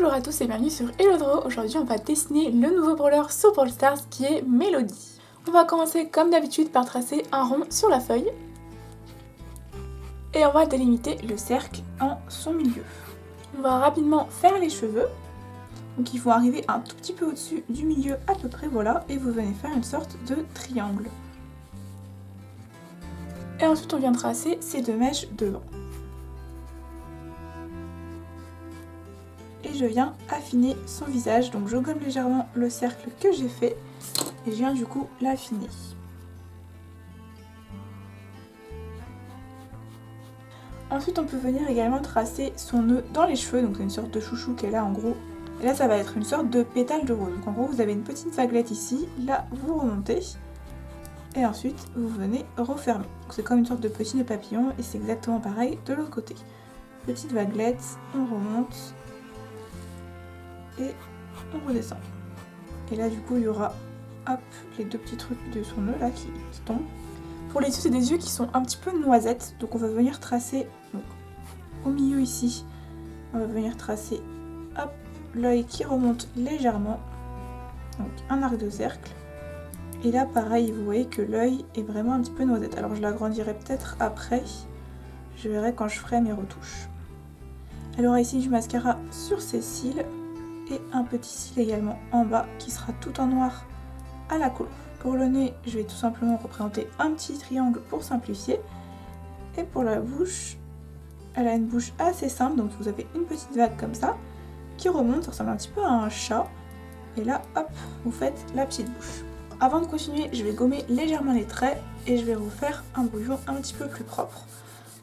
Bonjour à tous et bienvenue sur Hello Draw. Aujourd'hui on va dessiner le nouveau brawler sur Brawl Stars qui est Melody. On va commencer comme d'habitude par tracer un rond sur la feuille. Et on va délimiter le cercle en son milieu. On va rapidement faire les cheveux. Donc il faut arriver un tout petit peu au-dessus du milieu à peu près, voilà. Et vous venez faire une sorte de triangle. Et ensuite on vient tracer ces deux mèches devant. Et je viens affiner son visage, donc je gomme légèrement le cercle que j'ai fait et je viens du coup l'affiner. Ensuite on peut venir également tracer son nœud dans les cheveux, donc c'est une sorte de chouchou qu'elle a en gros. Et là ça va être une sorte de pétale de rose, donc en gros vous avez une petite vaguelette ici, là vous remontez et ensuite vous venez refermer. C'est comme une sorte de petit nœud papillon et c'est exactement pareil de l'autre côté. Petite vaguelette, on remonte. Et on redescend. Et là du coup il y aura hop, les deux petits trucs de son nœud là qui tombent. Pour les yeux c'est des yeux qui sont un petit peu noisettes. Donc on va venir tracer donc, au milieu ici. On va venir tracer hop, l'œil qui remonte légèrement. Donc un arc de cercle. Et là pareil vous voyez que l'œil est vraiment un petit peu noisette. Alors je l'agrandirai peut-être après. Je verrai quand je ferai mes retouches. Elle aura ici du mascara sur ses cils. Et un petit cil également en bas qui sera tout en noir à la couleur. Pour le nez, je vais tout simplement représenter un petit triangle pour simplifier. Et pour la bouche, elle a une bouche assez simple, donc vous avez une petite vague comme ça qui remonte, ça ressemble un petit peu à un chat. Et là, hop, vous faites la petite bouche. Avant de continuer, je vais gommer légèrement les traits et je vais vous faire un brouillon un petit peu plus propre.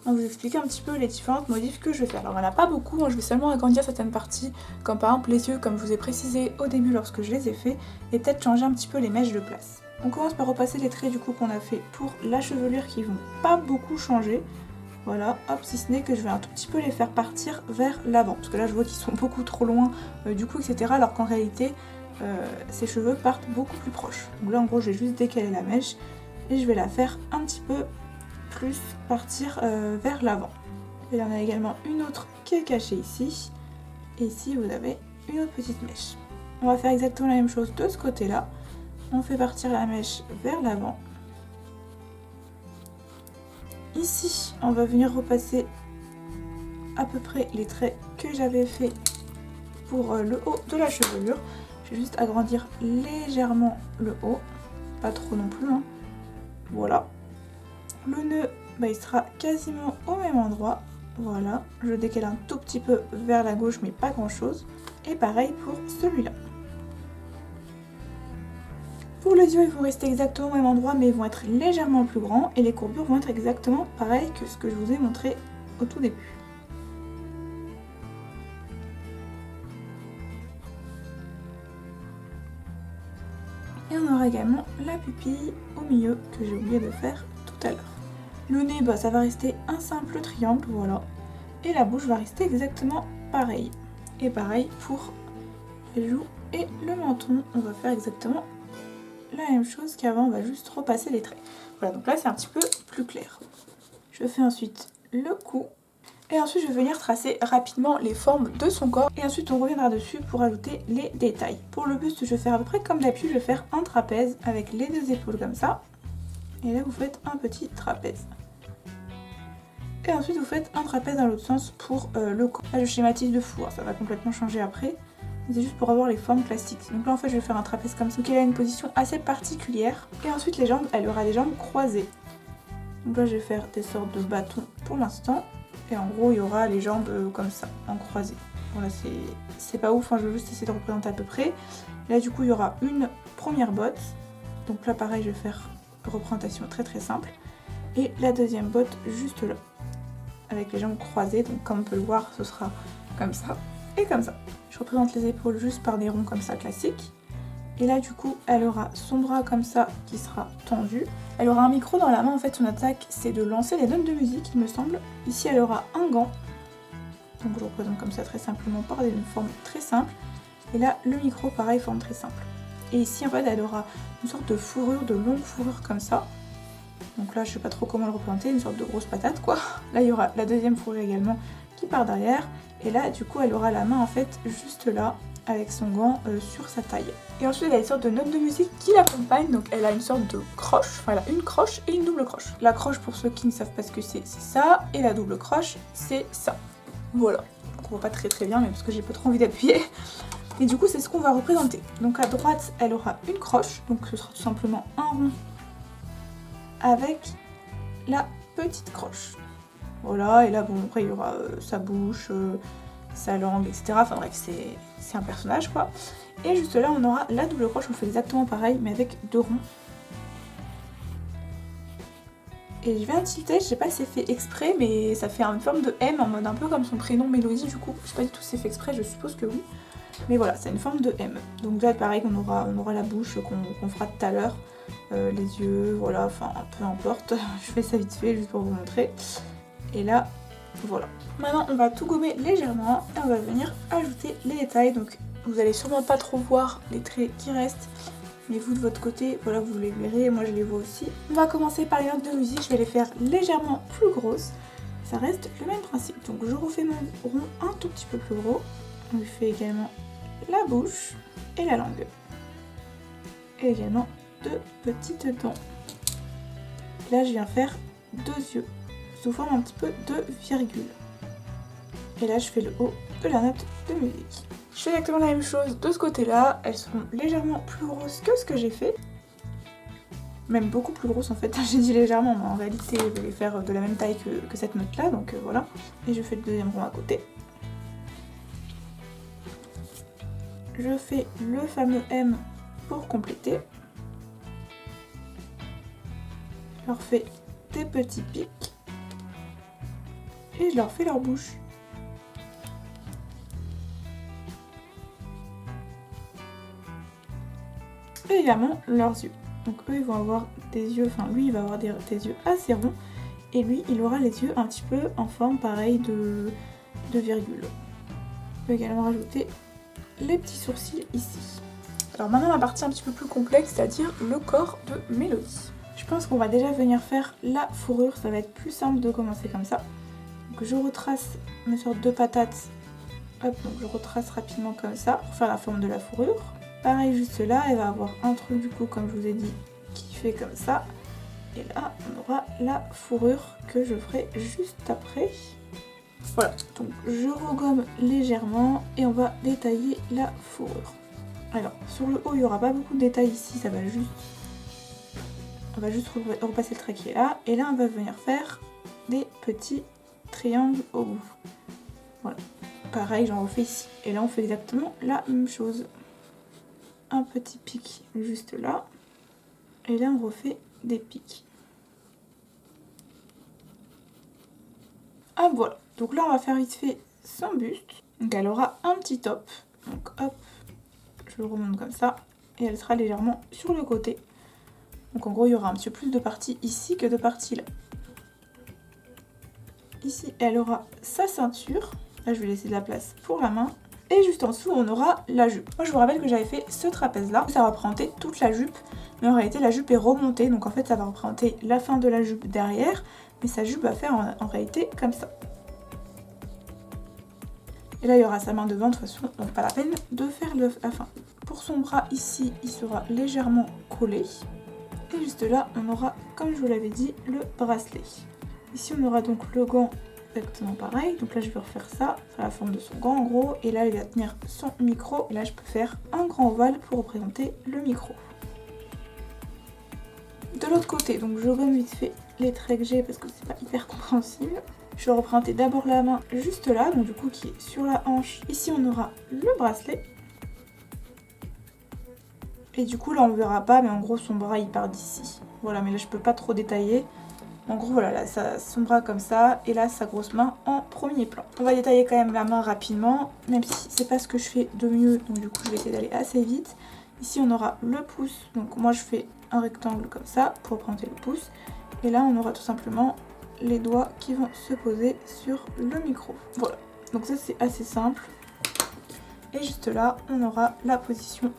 On va vous expliquer un petit peu les différentes modifs que je vais faire. Alors il n'y en a pas beaucoup, je vais seulement agrandir certaines parties, comme par exemple les yeux, comme je vous ai précisé au début lorsque je les ai faits, et peut-être changer un petit peu les mèches de place. On commence par repasser les traits du coup qu'on a fait pour la chevelure qui vont pas beaucoup changer. Voilà, hop, si ce n'est que je vais un tout petit peu les faire partir vers l'avant, parce que là je vois qu'ils sont beaucoup trop loin du coup etc. Alors qu'en réalité ces cheveux partent beaucoup plus proches. Donc là en gros j'ai juste décalé la mèche et je vais la faire un petit peu plus partir vers l'avant. Et il y en a également une autre qui est cachée ici. Et ici vous avez une autre petite mèche. On va faire exactement la même chose de ce côté là. On fait partir la mèche vers l'avant. Ici on va venir repasser à peu près les traits que j'avais fait pour le haut de la chevelure. Je vais juste agrandir légèrement le haut, pas trop non plus hein. Voilà. Le nœud, il sera quasiment au même endroit. Voilà, je décale un tout petit peu vers la gauche, mais pas grand chose. Et pareil pour celui-là. Pour les yeux, ils vont rester exactement au même endroit, mais ils vont être légèrement plus grands. Et les courbures vont être exactement pareilles que ce que je vous ai montré au tout début. Et on aura également la pupille au milieu, que j'ai oublié de faire tout à l'heure. Le nez, ça va rester un simple triangle, voilà. Et la bouche va rester exactement pareil. Et pareil pour les joues et le menton. On va faire exactement la même chose qu'avant, on va juste repasser les traits. Voilà, donc là c'est un petit peu plus clair. Je fais ensuite le cou. Et ensuite je vais venir tracer rapidement les formes de son corps. Et ensuite on reviendra dessus pour ajouter les détails. Pour le buste, je vais faire à peu près comme d'habitude, je vais faire un trapèze avec les deux épaules comme ça. Et là vous faites un petit trapèze. Et ensuite vous faites un trapèze dans l'autre sens pour le corps. Là je schématise de fou, hein, ça va complètement changer après. C'est juste pour avoir les formes classiques. Donc là en fait je vais faire un trapèze comme ça. Donc il a une position assez particulière. Et ensuite les jambes, elle aura les jambes croisées. Donc là je vais faire des sortes de bâtons pour l'instant. Et en gros il y aura les jambes comme ça, en croisée. Voilà, c'est pas ouf, hein, je vais juste essayer de représenter à peu près. Et là du coup il y aura une première botte. Donc là pareil je vais faire une représentation très très simple. Et la deuxième botte juste là. Avec les jambes croisées, donc comme on peut le voir ce sera comme ça et comme ça. Je représente les épaules juste par des ronds comme ça classiques. Et là du coup elle aura son bras comme ça qui sera tendu. Elle aura un micro dans la main, en fait son attaque c'est de lancer les notes de musique il me semble. Ici elle aura un gant, donc je représente comme ça très simplement par une forme très simple. Et là le micro pareil, forme très simple. Et ici en fait elle aura une sorte de fourrure, de longue fourrure comme ça. Donc là je sais pas trop comment le représenter, une sorte de grosse patate quoi. Là il y aura la deuxième fourrure également qui part derrière. Et là du coup elle aura la main en fait juste là avec son gant sur sa taille. Et ensuite elle a une sorte de note de musique qui l'accompagne, donc elle a une sorte de croche, enfin elle a une croche et une double croche. La croche pour ceux qui ne savent pas ce que c'est ça, et la double croche c'est ça. Voilà, donc on voit pas très bien mais parce que j'ai pas trop envie d'appuyer. Et du coup c'est ce qu'on va représenter. Donc à droite elle aura une croche, donc ce sera tout simplement un rond avec la petite croche. Voilà, et là bon après il y aura sa bouche, sa langue, etc. Enfin bref, c'est un personnage quoi. Et juste là on aura la double croche, on fait exactement pareil mais avec deux ronds. Et je viens de tilter, je sais pas si c'est fait exprès mais ça fait une forme de M en mode un peu comme son prénom Mélodie du coup. Je sais pas du tout si c'est fait exprès, je suppose que oui. Mais voilà, c'est une forme de M. Donc là pareil on aura la bouche qu'on fera tout à l'heure. Les yeux, voilà, enfin peu importe. Je fais ça vite fait juste pour vous montrer. Et là, voilà. Maintenant, on va tout gommer légèrement et on va venir ajouter les détails. Donc, vous allez sûrement pas trop voir les traits qui restent, mais vous de votre côté, voilà, vous les verrez, moi je les vois aussi. On va commencer par les notes de musique, je vais les faire légèrement plus grosses. Ça reste le même principe. Donc, je refais mon rond un tout petit peu plus gros. On lui fait également la bouche et la langue. Et également deux petites dents. Là, je viens faire deux yeux sous forme un petit peu de virgule. Et là je fais le haut de la note de musique. Je fais exactement la même chose de ce côté là, elles seront légèrement plus grosses que ce que j'ai fait. Même beaucoup plus grosses en fait, j'ai dit légèrement mais en réalité je vais les faire de la même taille que cette note là, donc voilà. Et je fais le deuxième rond à côté. Je fais le fameux M pour compléter. Je leur fais des petits pics. Et je leur fais leur bouche. Et également leurs yeux. Donc eux ils vont avoir des yeux, enfin lui il va avoir des yeux assez ronds. Et lui il aura les yeux un petit peu en forme pareil de virgule. On peut également rajouter les petits sourcils ici. Alors maintenant la partie un petit peu plus complexe, c'est-à-dire le corps de Mélodie. Je pense qu'on va déjà venir faire la fourrure, ça va être plus simple de commencer comme ça. Donc je retrace mes sortes de patates, hop, donc je retrace rapidement comme ça pour faire la forme de la fourrure. Pareil juste là, elle va avoir un truc du coup comme je vous ai dit qui fait comme ça. Et là on aura la fourrure que je ferai juste après. Voilà, donc je regomme légèrement et on va détailler la fourrure. Alors sur le haut il n'y aura pas beaucoup de détails ici, ça va juste... On va juste repasser le trait qui est là. Et là on va venir faire des petits triangle au bout. Voilà. Pareil, j'en refais ici. Et là, on fait exactement la même chose. Un petit pic juste là. Et là, on refait des pics. Ah, voilà. Donc là, on va faire vite fait son buste. Donc elle aura un petit top. Donc hop, je le remonte comme ça. Et elle sera légèrement sur le côté. Donc en gros, il y aura un petit peu plus de parties ici que de parties là. Ici, elle aura sa ceinture. Là, je vais laisser de la place pour la main. Et juste en dessous, on aura la jupe. Moi, je vous rappelle que j'avais fait ce trapèze-là. Ça va représenter toute la jupe. Mais en réalité, la jupe est remontée. Donc, en fait, ça va représenter la fin de la jupe derrière. Mais sa jupe va faire en réalité comme ça. Et là, il y aura sa main devant de toute façon. Donc, pas la peine de faire la fin. Pour son bras, ici, il sera légèrement collé. Et juste là, on aura, comme je vous l'avais dit, le bracelet. Ici on aura donc le gant exactement pareil, donc là je vais refaire ça, c'est la forme de son gant en gros, et là il va tenir son micro, et là je peux faire un grand ovale pour représenter le micro. De l'autre côté, donc je gomme vite fait les traits que j'ai parce que c'est pas hyper compréhensible. Je vais représenter d'abord la main juste là, donc du coup qui est sur la hanche. Ici on aura le bracelet. Et du coup là on verra pas, mais en gros son bras il part d'ici. Voilà, mais là je peux pas trop détailler. En gros voilà, là son bras comme ça, et là sa grosse main en premier plan. On va détailler quand même la main rapidement, même si c'est pas ce que je fais de mieux, donc du coup je vais essayer d'aller assez vite. Ici on aura le pouce, donc moi je fais un rectangle comme ça pour représenter le pouce. Et là on aura tout simplement les doigts qui vont se poser sur le micro. Voilà, donc ça c'est assez simple. Et juste là on aura la position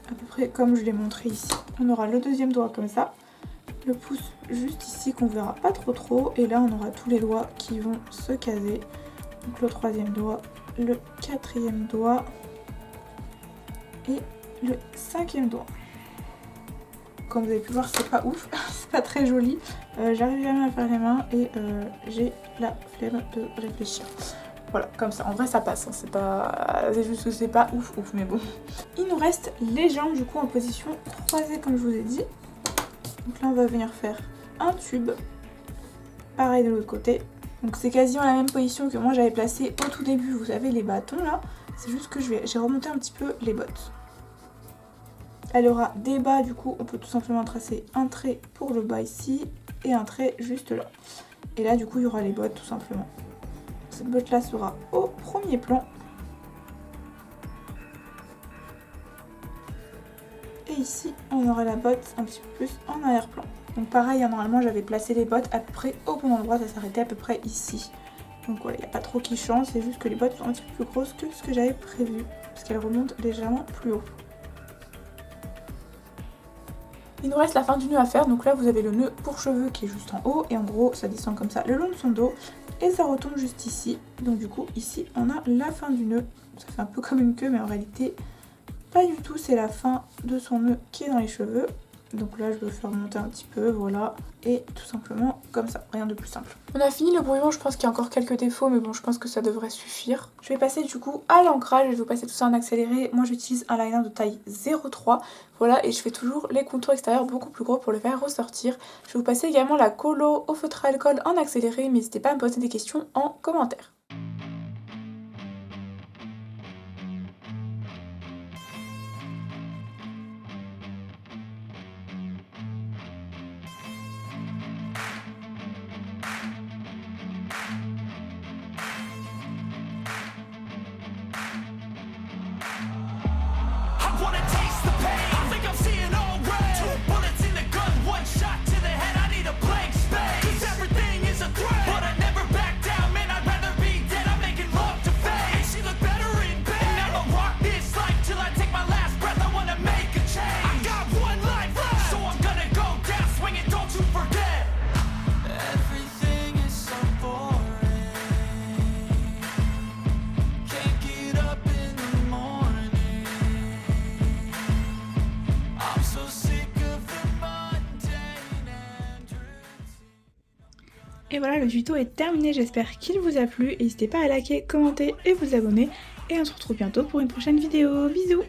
à peu près comme je l'ai montré ici. On aura le deuxième doigt comme ça. Le pouce juste ici qu'on verra pas trop, et là on aura tous les doigts qui vont se caser Donc le troisième doigt, le quatrième doigt et le cinquième doigt. Comme vous avez pu voir, c'est pas ouf, c'est pas très joli. J'arrive jamais à faire les mains et j'ai la flemme de réfléchir. Voilà, comme ça. En vrai, ça passe. Hein. C'est juste que c'est pas ouf, mais bon. Il nous reste les jambes, du coup, en position croisée, comme je vous ai dit. Donc là, on va venir faire un tube. Pareil de l'autre côté. Donc c'est quasiment la même position que moi j'avais placé au tout début. Vous savez, les bâtons là. C'est juste que j'ai remonté un petit peu les bottes. Elle aura des bas, du coup, on peut tout simplement tracer un trait pour le bas ici et un trait juste là. Et là, du coup, il y aura les bottes tout simplement. Cette botte là sera au premier plan. Et ici, on aura la botte un petit peu plus en arrière-plan. Donc pareil, hein, normalement, j'avais placé les bottes à peu près au bon endroit, ça s'arrêtait à peu près ici. Donc voilà, il n'y a pas trop qui change, c'est juste que les bottes sont un petit peu plus grosses que ce que j'avais prévu, parce qu'elles remontent légèrement plus haut. Il nous reste la fin du nœud à faire, donc là vous avez le nœud pour cheveux qui est juste en haut, et en gros ça descend comme ça le long de son dos, et ça retombe juste ici. Donc du coup ici on a la fin du nœud, ça fait un peu comme une queue mais en réalité pas du tout, c'est la fin de son nœud qui est dans les cheveux. Donc là je vais le faire monter un petit peu, voilà, et tout simplement comme ça, rien de plus simple. On a fini le brouillon, je pense qu'il y a encore quelques défauts, mais bon je pense que ça devrait suffire. Je vais passer du coup à l'ancrage, je vais vous passer tout ça en accéléré. Moi j'utilise un liner de taille 0,3, voilà, et je fais toujours les contours extérieurs beaucoup plus gros pour le faire ressortir. Je vais vous passer également la colo au feutre à alcool en accéléré, mais n'hésitez pas à me poser des questions en commentaire. Et voilà, le tuto est terminé, j'espère qu'il vous a plu. N'hésitez pas à liker, commenter et vous abonner. Et on se retrouve bientôt pour une prochaine vidéo. Bisous!